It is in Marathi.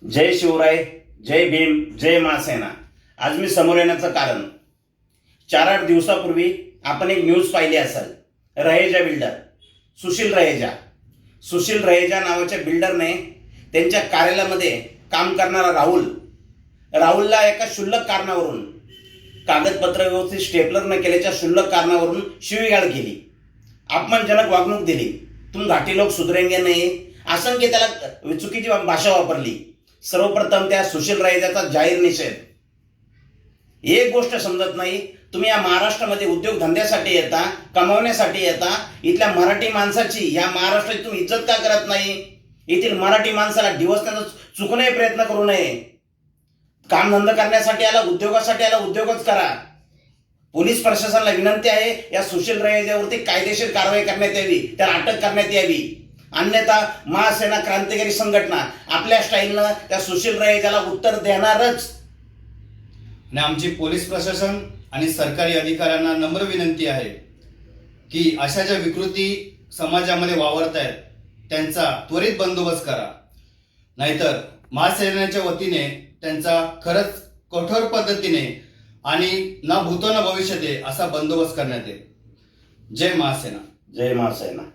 जय शिवराय, जय भीम, जय महासेना। आज मी समोर येण्याचं कारण 4-8 दिवसापूर्वी आपण एक न्यूज पाहिली असेल। रहेजा बिल्डर सुशील रहेजा नावाच्या बिल्डरने त्यांच्या कार्यालयामध्ये काम करणारा राहुलला एका क्षुल्लक कारणावरून, कागदपत्र व्यवस्थित स्टेपलर न केल्याच्या क्षुल्लक कारणावरून शिवीगाळ केली, अपमानजनक वागणूक दिली। तुम घाटी लोक सुधरेंगे नाही, असंख्य त्याला चुकीची भाषा वापरली। सर्वप्रथम त्या सुशील रहेजाचा जाहीर निषेध। एक गोष्ट समजत नाही, तुम्ही या महाराष्ट्रामध्ये उद्योगधंद्यासाठी येता, कमावण्यासाठी येता, इथल्या मराठी माणसाची, या महाराष्ट्राची तुम्ही इज्जत का करत नाही? येथील मराठी माणसाला डिवचण्याचा चुकूनही प्रयत्न करू नये। कामधंदा करण्यासाठी आला, उद्योगासाठी आला, उद्योगच करा। पोलीस प्रशासनाला विनंती आहे, या सुशील रहेजावरती कायदेशीर कारवाई करण्यात यावी, त्याला अटक करण्यात यावी। अन्यथा महासेना क्रांतिकारी संघटना आपल्या स्टाईलनं त्या सुशील रहेजाला उत्तर देणारच। आणि आमची पोलीस प्रशासन आणि सरकारी अधिकाऱ्यांना नम्र विनंती आहे की अशा ज्या विकृती समाजामध्ये वावरत आहेत त्यांचा त्वरित बंदोबस्त करा, नाहीतर महासेनेच्या वतीने त्यांचा खरंच कठोर पद्धतीने आणि ना भूतो ना भविष्यते असा बंदोबस्त करण्यात येईल। जय महासेना, जय महासेना।